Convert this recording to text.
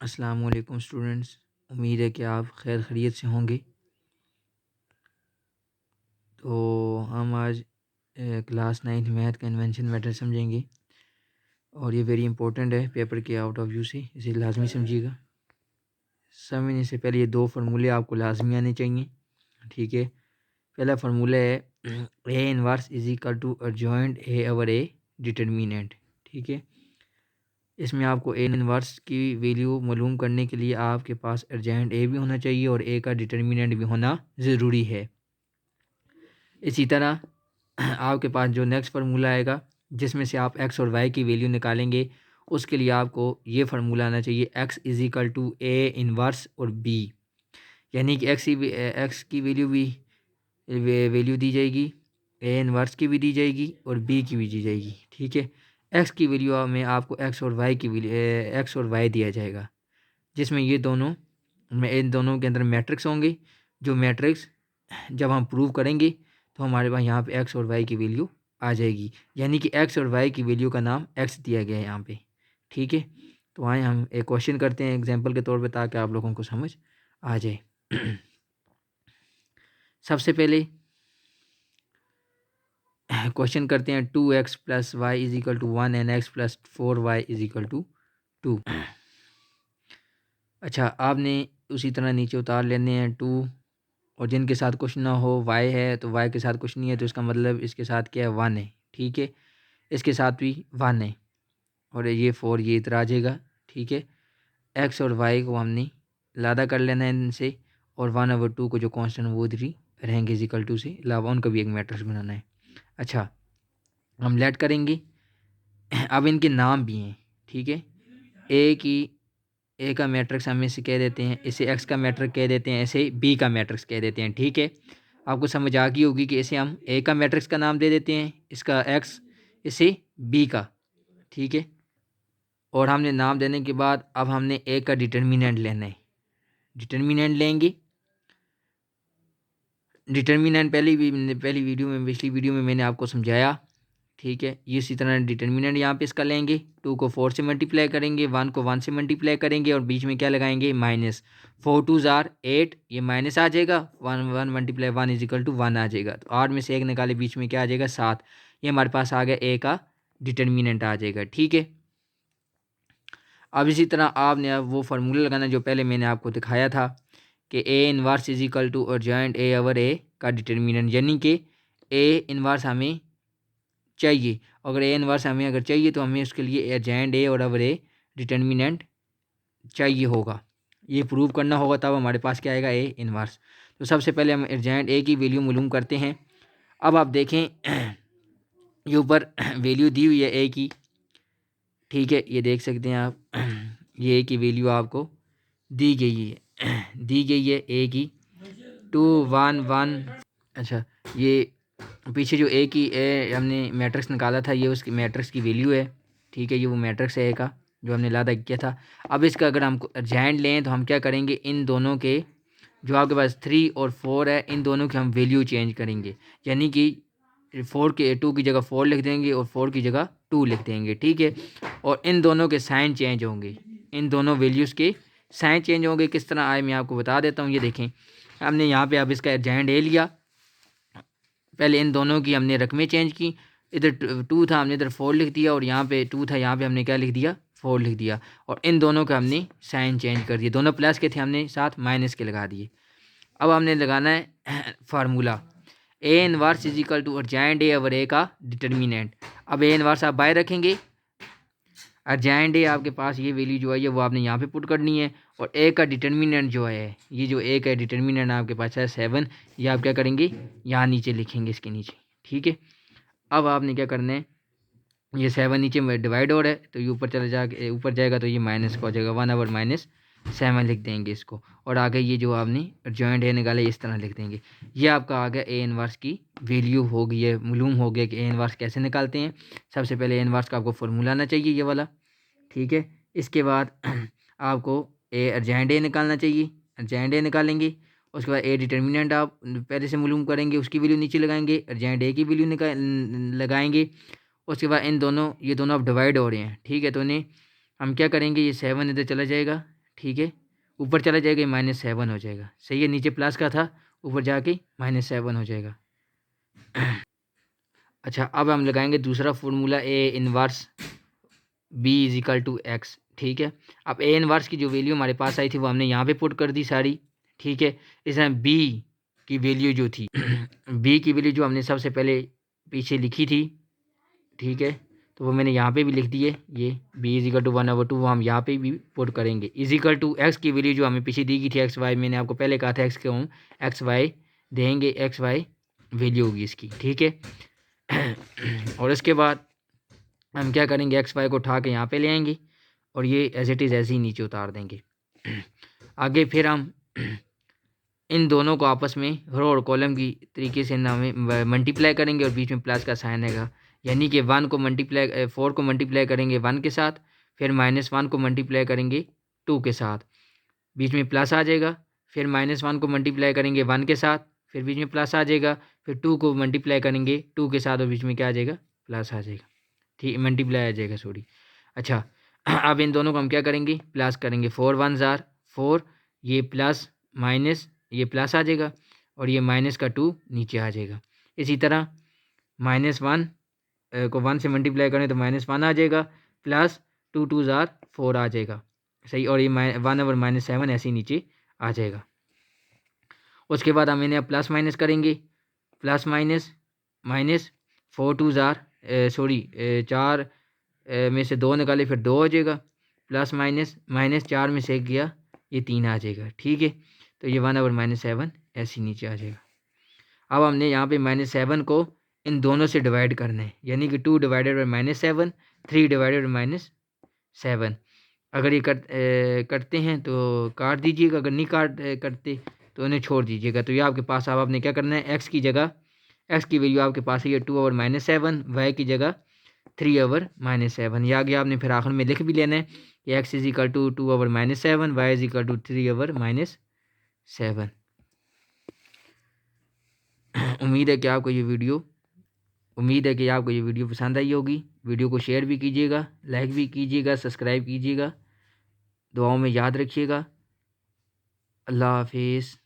अस्सलाम वालेकुम स्टूडेंट्स। उम्मीद है कि आप खैर खैरियत से होंगे। तो हम आज क्लास 9 मैथ कन्वेंशन मैटर समझेंगे और ये वेरी इंपॉर्टेंट है पेपर के आउट ऑफ व्यू से, इसे लाजमी समझिएगा। समझने से पहले ये दो फार्मूले आपको लाजमी आने चाहिए, ठीक है। पहला फार्मूला है A inverse is equal to adjoint A over A determinant, ठीक है। इसमें आपको ए इनवर्स की वैल्यू मालूम करने के लिए आपके पास एडजॉइंट ए भी होना चाहिए और ए का डिटर्मिनेंट भी होना ज़रूरी है। इसी तरह आपके पास जो नेक्स्ट फार्मूला आएगा जिसमें से आप एक्स और वाई की वैल्यू निकालेंगे, उसके लिए आपको ये फार्मूला आना चाहिए X is equal to A inverse और बी, यानी कि एक्स की वैल्यू भी वैल्यू दी जाएगी, ए इनवर्स की भी दी जाएगी और बी की भी दी जाएगी, ठीक है। एक्स की वैल्यू में आपको एक्स और वाई की एक्स और वाई दिया जाएगा, जिसमें ये दोनों में इन दोनों के अंदर मैट्रिक्स होंगे। जो मैट्रिक्स जब हम प्रूव करेंगे तो हमारे पास यहाँ पे एक्स और वाई की वैल्यू आ जाएगी, यानी कि एक्स और वाई की वैल्यू का नाम एक्स दिया गया है यहाँ पे, ठीक है। तो आए हम एक क्वेश्चन करते हैं एग्जांपल के तौर पे ताकि आप लोगों को समझ आ जाए। सबसे पहले क्वेश्चन करते हैं 2x plus Y is equal to 1 and X plus 4y is equal to 2। अच्छा, आपने उसी तरह नीचे उतार लेने हैं 2, और जिनके साथ कुछ ना हो, वाई है तो वाई के साथ कुछ नहीं है तो इसका मतलब इसके साथ क्या है, 1 है, ठीक है। इसके साथ भी 1 है और ये 4 ये इधर आ जाएगा, ठीक है। एक्स और वाई को हमने लादा कर लेना है इनसे, और 1/2 को जो कांस्टेंट वो इधर ही रहेंगे इक्वल टू से अलावा उनका भी एक मैट्रिक्स बनाना है। अच्छा, हम लेट करेंगे। अब इनके नाम भी हैं, ठीक है। ए का मैट्रिक्स हम इसे कह देते हैं, इसे एक्स का मैट्रिक्स कह देते हैं, इसे बी का मैट्रिक्स कह देते हैं, ठीक है। आपको समझ आ गई होगी कि इसे हम ए का मैट्रिक्स का नाम दे देते हैं, इसका एक्स, इसे बी का, ठीक है। और हमने नाम देने के बाद अब हमने ए का डिटर्मिनेंट लेना है। डिटर्मिनेंट लेंगे। डिटर्मिनेंट पहली वीडियो में, पिछली वीडियो में मैंने आपको समझाया, ठीक है। ये इसी तरह डिटर्मिनेंट यहाँ पे इसका लेंगे, 2 को 4 से मल्टीप्लाई करेंगे, 1 को 1 से मल्टीप्लाई करेंगे और बीच में क्या लगाएंगे, माइनस। 4 2 आर 8, ये माइनस आ जाएगा, 1 1 मल्टीप्लाई 1 इज इक्वल टू 1 आ जाएगा। तो 8 में से 1 निकाले, बीच में क्या आ जाएगा, 7। ये हमारे पास आ गया ए का डिटर्मिनेंट आ जाएगा, ठीक है। अब इसी तरह आपने अब वो फार्मूला लगाना जो पहले मैंने आपको दिखाया था कि A inverse is equal to adjoint A over A का डिटर्मिनेंट, यानी कि ए इनवर्स हमें चाहिए। अगर ए इनवर्स हमें अगर चाहिए तो हमें उसके लिए एडजॉइंट ए और ओवर ए डिटर्मिनेंट चाहिए होगा, ये प्रूव करना होगा, तब हमारे पास क्या आएगा, ए इनवर्स। तो सबसे पहले हम एडजॉइंट ए की वैल्यू मालूम करते हैं। अब आप देखें ये ऊपर वैल्यू दी हुई है ए की, ठीक है, ये देख सकते हैं आप। ये ए की वैल्यू आपको दी गई है, दी गई है ए की 2 1 1। अच्छा, ये पीछे जो ए की हमने मैट्रिक्स निकाला था, ये उसकी मैट्रिक्स की वैल्यू है, ठीक है। ये वो मैट्रिक्स है ए का जो हमने लादा किया था। अब इसका अगर हम एडजॉइंट लें तो हम क्या करेंगे, इन दोनों के जो आपके पास 3 और 4 है, इन दोनों की हम वैल्यू चेंज करेंगे, यानी कि 2 की जगह 4 लिख देंगे और 4 की जगह 2 लिख देंगे, ठीक है। और इन दोनों के साइन चेंज होंगे, इन दोनों वैल्यूज़ के साइन चेंज होंगे। किस तरह आए मैं आपको बता देता हूँ। ये देखें, हमने यहाँ पे अब इसका एडजॉइंट ए लिया, पहले इन दोनों की हमने रकमें चेंज की, इधर 2 था हमने इधर 4 लिख दिया, और यहाँ पे 2 था यहाँ पे हमने क्या लिख दिया, 4 लिख दिया। और इन दोनों का हमने साइन चेंज कर दिया, दोनों प्लस के थे हमने साथ माइनस के लगा दिए। अब हमने लगाना है formula A inverse is equal to adjoint A over A का डिटर्मिनेंट। अब ए इनवर्स आप बाय रखेंगे, एडजॉइंट ए आपके पास ये वैल्यू जो है ये वो आपने यहाँ पे पुट करनी है, और ए का डिटर्मिनेंट जो है, ये जो ए का डिटर्मिनेंट आपके पास है 7, ये आप क्या करेंगे, यहाँ नीचे लिखेंगे, इसके नीचे, ठीक है। अब आपने क्या करना है, ये 7 नीचे में डिवाइड हो रहा है तो ये ऊपर चला जाके ऊपर जाएगा तो ये माइनस का हो जाएगा, 1/-7 लिख देंगे इसको, और आगे ये जो आपने जॉइंट ए निकाले इस तरह लिख देंगे। ये आपका आ गया ए इनवर्स की वैल्यू हो गई है, मालूम हो गया कि ए इनवर्स कैसे निकालते हैं। सबसे पहले ए इनवर्स का आपको फॉर्मूला आना चाहिए, ये वाला, ठीक है। इसके बाद आपको ए अर्जेंट ए निकालना चाहिए, अर्जेंट ए निकालेंगे। उसके बाद ए डिटर्मिनेंट आप पहले से मालूम करेंगे, उसकी वैल्यू नीचे लगाएंगे, अर्जेंट ए की वैल्यू लगाएंगे। उसके बाद इन दोनों, ये दोनों अब डिवाइड हो रहे हैं, ठीक है, तो इन्हें हम क्या करेंगे, ये 7 इधर चला जाएगा, ठीक है, ऊपर चला जाएगा -7 हो जाएगा। सही है, नीचे प्लस का था, ऊपर जाके -7 हो जाएगा। अच्छा, अब हम लगाएंगे दूसरा formula A inverse B is equal to X. ठीक है, अब ए इनवर्स की जो वैल्यू हमारे पास आई थी वो हमने यहाँ पे पुट कर दी सारी। ठीक है, इसमें बी की वैल्यू जो थी बी की वैल्यू जो हमने सबसे पहले पीछे लिखी थी, ठीक है, तो वो मैंने यहाँ पे भी लिख दी है। ये बी इज इक्वल टू 1/2 वो हम यहाँ पे भी पुट करेंगे। इज इक्वल टू एक्स की वैल्यू जो हमें पीछे दी गई थी एक्स वाई, मैंने आपको पहले कहा था एक्स के हम एक्स वाई देंगे, एक्स वाई वैल्यू होगी इसकी। ठीक है और इसके बाद हम क्या करेंगे, एक्स वाई को उठा के यहाँ पे ले आएंगे और ये एज इट इज़ ऐसे ही नीचे उतार देंगे। आगे फिर हम इन दोनों को आपस में रो और कॉलम की तरीके से मल्टीप्लाई करेंगे और बीच में प्लस का साइन आएगा, यानी कि 1 को मल्टीप्लाई 4 को मल्टीप्लाई करेंगे 1 के साथ, फिर -1 को मल्टीप्लाई करेंगे 2 के साथ, बीच में प्लस आ जाएगा, फिर -1 को मल्टीप्लाई करेंगे 1 के साथ, फिर बीच में प्लस आ जाएगा, फिर 2 को मल्टीप्लाई करेंगे 2 के साथ और बीच में क्या आ जाएगा, प्लस आ जाएगा। ठीक, मल्टीप्लाई आ जाएगा, सॉरी। अच्छा अब इन दोनों को हम क्या करेंगे, प्लस करेंगे। 4 1 ज़ार 4, ये प्लस माइनस ये प्लस आ जाएगा और ये माइनस का 2 नीचे आ जाएगा। इसी तरह -1 को 1 से मल्टीप्लाई करें तो -1 आ जाएगा, प्लस 2 2 ज़ार 4 आ जाएगा। सही, और ये 1/-7 ऐसे ही नीचे आ जाएगा। उसके बाद हम इन्हें प्लस माइनस करेंगे, प्लस माइनस माइनस 4 2 ज़ार सॉरी 4 में से 2 निकाले फिर 2 हो जाएगा, प्लस माइनस माइनस 4 में से 1 गया, ये 3 आ जाएगा। ठीक है, तो ये 1/-7 ऐसे ही नीचे आ जाएगा। अब हमने यहाँ पे -7 को इन दोनों से डिवाइड करना है, यानी कि 2 डिवाइडेड बाई -7, 3 डिवाइडेड बाई -7। अगर ये करते हैं तो काट दीजिएगा, अगर नहीं करते तो उन्हें छोड़ दीजिएगा। तो ये आपके पास, अब आपने क्या करना है, एक्स की जगह एक्स की वैल्यू आपके पास है ये 2/-7, वाई की जगह 3/-7। ये आगे आपने फिर आखिर में लिख भी लेना है कि X is equal to 2/-7, Y is equal to 3/-7। उम्मीद है कि आपको ये वीडियो पसंद आई होगी। वीडियो को शेयर भी कीजिएगा, लाइक भी कीजिएगा, सब्सक्राइब कीजिएगा, दुआओं में याद रखिएगा। अल्लाह हाफिज़।